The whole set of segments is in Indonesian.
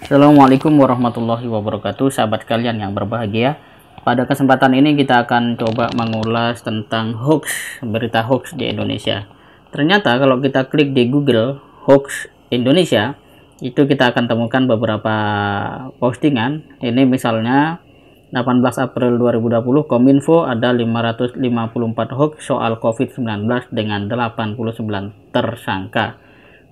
Assalamualaikum warahmatullahi wabarakatuh, sahabat kalian yang berbahagia. Pada kesempatan ini kita akan coba mengulas tentang hoax, berita hoax di Indonesia. Ternyata kalau kita klik di Google hoax Indonesia, itu kita akan temukan beberapa postingan. Ini misalnya 18 April 2020, Kominfo ada 554 hoax soal COVID-19 dengan 89 tersangka.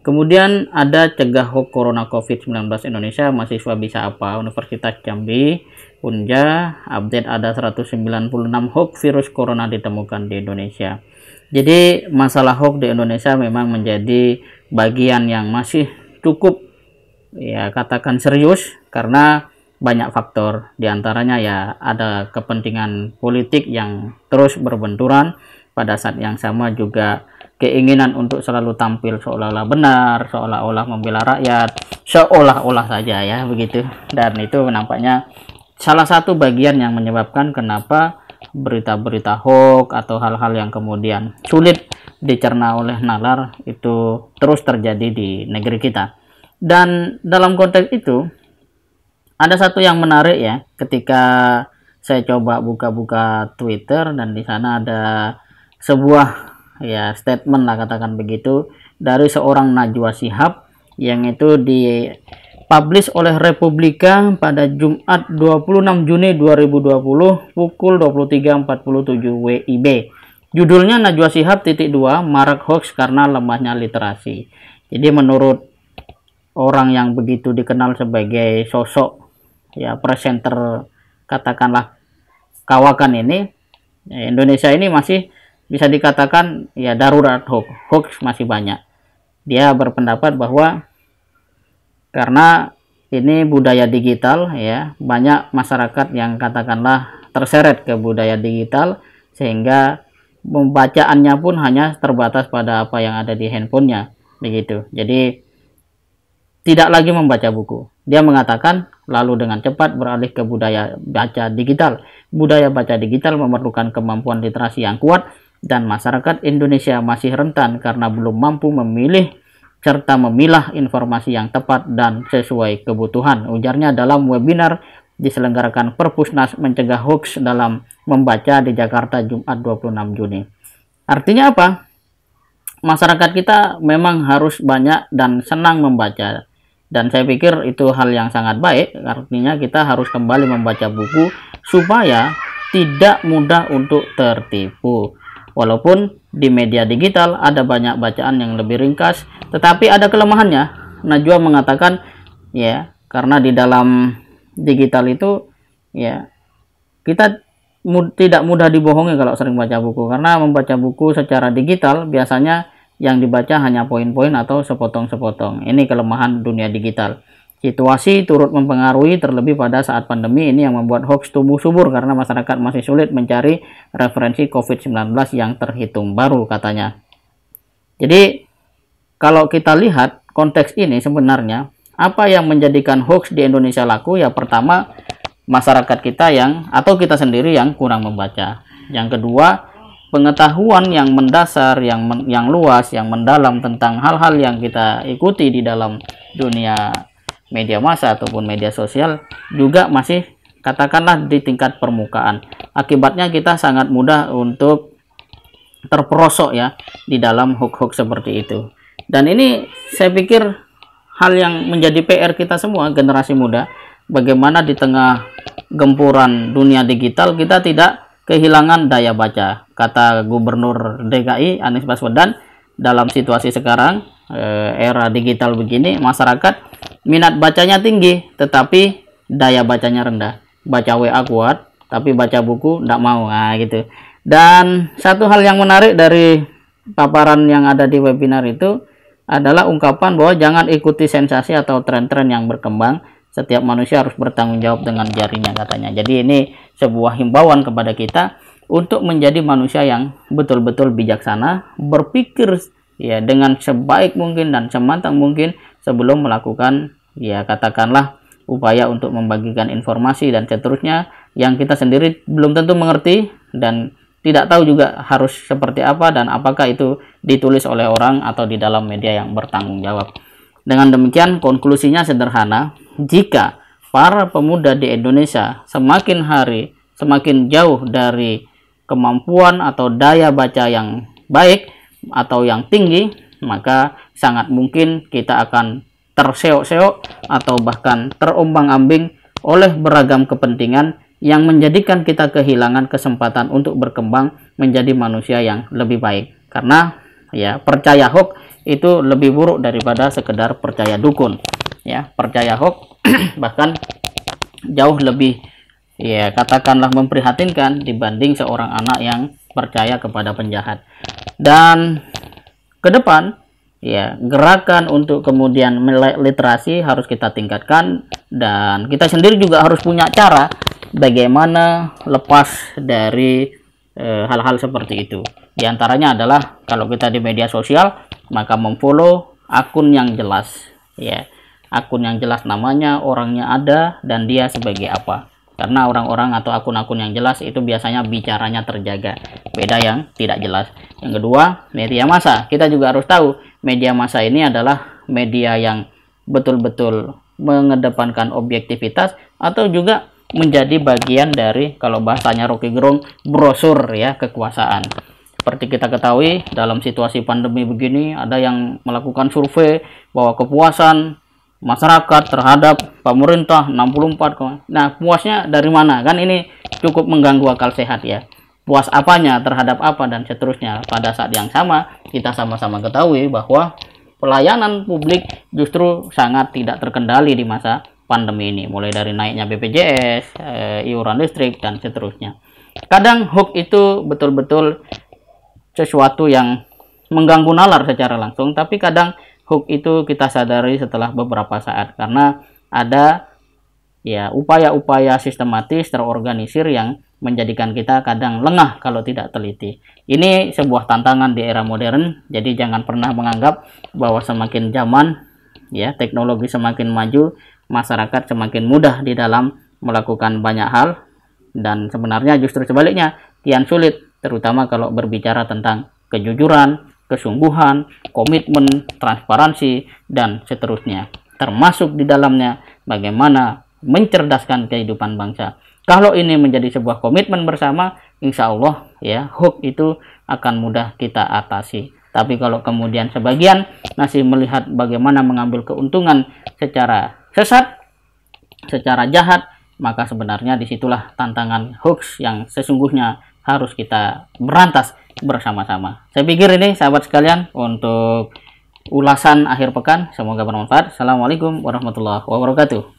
Kemudian ada cegah hoax corona COVID-19 Indonesia, mahasiswa bisa apa? Universitas Jambi, Unja, update ada 196 hoax virus corona ditemukan di Indonesia. Jadi masalah hoax di Indonesia memang menjadi bagian yang masih cukup ya katakan serius karena banyak faktor. Di antaranya ya ada kepentingan politik yang terus berbenturan, pada saat yang sama juga keinginan untuk selalu tampil seolah-olah benar, seolah-olah membela rakyat, seolah-olah saja ya begitu. Dan itu nampaknya salah satu bagian yang menyebabkan kenapa berita-berita hoax atau hal-hal yang kemudian sulit dicerna oleh nalar itu terus terjadi di negeri kita. Dan dalam konteks itu ada satu yang menarik ya, ketika saya coba buka-buka Twitter dan di sana ada sebuah ya statement lah katakan begitu dari seorang Najwa Shihab yang itu dipublish oleh Republika pada Jumat 26 Juni 2020 pukul 23.47 WIB. Judulnya Najwa Shihab .2 marak hoax karena lemahnya literasi. Jadi menurut orang yang begitu dikenal sebagai sosok ya presenter katakanlah kawakan ini, Indonesia ini masih bisa dikatakan ya darurat hoax masih banyak. Dia berpendapat bahwa karena ini budaya digital ya, banyak masyarakat yang katakanlah terseret ke budaya digital sehingga pembacaannya pun hanya terbatas pada apa yang ada di handphonenya begitu. Jadi tidak lagi membaca buku. Dia mengatakan lalu dengan cepat beralih ke budaya baca digital. Budaya baca digital memerlukan kemampuan literasi yang kuat dan masyarakat Indonesia masih rentan karena belum mampu memilih serta memilah informasi yang tepat dan sesuai kebutuhan. Ujarnya dalam webinar diselenggarakan Perpusnas mencegah hoax dalam membaca di Jakarta Jumat 26 Juni. Artinya apa? Masyarakat kita memang harus banyak dan senang membaca. Dan saya pikir itu hal yang sangat baik, artinya kita harus kembali membaca buku supaya tidak mudah untuk tertipu. Walaupun di media digital ada banyak bacaan yang lebih ringkas, tetapi ada kelemahannya. Najwa mengatakan ya, karena di dalam digital itu ya kita tidak mudah dibohongi kalau sering baca buku, karena membaca buku secara digital biasanya yang dibaca hanya poin-poin atau sepotong-sepotong. Ini kelemahan dunia digital. Situasi turut mempengaruhi terlebih pada saat pandemi ini yang membuat hoax tumbuh subur karena masyarakat masih sulit mencari referensi COVID-19 yang terhitung baru katanya. Jadi kalau kita lihat konteks ini sebenarnya apa yang menjadikan hoax di Indonesia laku ya, pertama masyarakat kita yang atau kita sendiri yang kurang membaca. Yang kedua pengetahuan yang mendasar, yang luas, yang mendalam tentang hal-hal yang kita ikuti di dalam dunia media massa ataupun media sosial juga masih katakanlah di tingkat permukaan. Akibatnya kita sangat mudah untuk terperosok ya di dalam hoax-hoax seperti itu. Dan ini saya pikir hal yang menjadi PR kita semua generasi muda, bagaimana di tengah gempuran dunia digital kita tidak kehilangan daya baca. Kata Gubernur DKI Anies Baswedan, dalam situasi sekarang era digital begini, masyarakat minat bacanya tinggi tetapi daya bacanya rendah. Baca WA kuat tapi baca buku tidak mau, nah gitu. Dan satu hal yang menarik dari paparan yang ada di webinar itu adalah ungkapan bahwa jangan ikuti sensasi atau tren-tren yang berkembang. Setiap manusia harus bertanggung jawab dengan jarinya katanya. Jadi ini sebuah himbauan kepada kita untuk menjadi manusia yang betul-betul bijaksana, berpikir ya dengan sebaik mungkin dan semantap mungkin sebelum melakukan ya katakanlah upaya untuk membagikan informasi dan seterusnya yang kita sendiri belum tentu mengerti dan tidak tahu juga harus seperti apa dan apakah itu ditulis oleh orang atau di dalam media yang bertanggung jawab. Dengan demikian konklusinya sederhana, jika para pemuda di Indonesia semakin hari semakin jauh dari kemampuan atau daya baca yang baik atau yang tinggi, maka sangat mungkin kita akan terseok-seok atau bahkan terombang-ambing oleh beragam kepentingan yang menjadikan kita kehilangan kesempatan untuk berkembang menjadi manusia yang lebih baik. Karena ya, percaya hoax itu lebih buruk daripada sekedar percaya dukun. Ya, percaya hoax bahkan jauh lebih, ya katakanlah, memprihatinkan dibanding seorang anak yang percaya kepada penjahat. Dan ke depan, ya, gerakan untuk kemudian melek literasi harus kita tingkatkan, dan kita sendiri juga harus punya cara bagaimana lepas dari hal-hal seperti itu. Di antaranya adalah kalau kita di media sosial, maka memfollow akun yang jelas, ya, akun yang jelas namanya, orangnya ada, dan dia sebagai apa. Karena orang-orang atau akun-akun yang jelas itu biasanya bicaranya terjaga, beda yang tidak jelas. Yang kedua, media massa. Kita juga harus tahu media massa ini adalah media yang betul-betul mengedepankan objektivitas atau juga menjadi bagian dari, kalau bahasanya Rocky Gerung, brosur ya kekuasaan. Seperti kita ketahui, dalam situasi pandemi begini ada yang melakukan survei bahwa kepuasan masyarakat terhadap pemerintah 64. Nah, puasnya dari mana? Kan ini cukup mengganggu akal sehat ya. Puas apanya, terhadap apa, dan seterusnya. Pada saat yang sama, kita sama-sama ketahui bahwa pelayanan publik justru sangat tidak terkendali di masa pandemi ini. Mulai dari naiknya BPJS, iuran listrik, dan seterusnya. Kadang hoax itu betul-betul sesuatu yang mengganggu nalar secara langsung, tapi kadang hoax itu kita sadari setelah beberapa saat, karena ada ya upaya-upaya sistematis terorganisir yang menjadikan kita kadang lengah kalau tidak teliti. Ini sebuah tantangan di era modern, jadi jangan pernah menganggap bahwa semakin zaman ya teknologi semakin maju, masyarakat semakin mudah di dalam melakukan banyak hal, dan sebenarnya justru sebaliknya kian sulit, terutama kalau berbicara tentang kejujuran, kesungguhan, komitmen, transparansi, dan seterusnya. Termasuk di dalamnya bagaimana mencerdaskan kehidupan bangsa. Kalau ini menjadi sebuah komitmen bersama, insya Allah ya hoax itu akan mudah kita atasi. Tapi kalau kemudian sebagian masih melihat bagaimana mengambil keuntungan secara sesat, secara jahat, maka sebenarnya disitulah tantangan hoax yang sesungguhnya harus kita berantas bersama-sama. Saya pikir ini sahabat sekalian untuk ulasan akhir pekan, semoga bermanfaat. Assalamualaikum warahmatullahi wabarakatuh.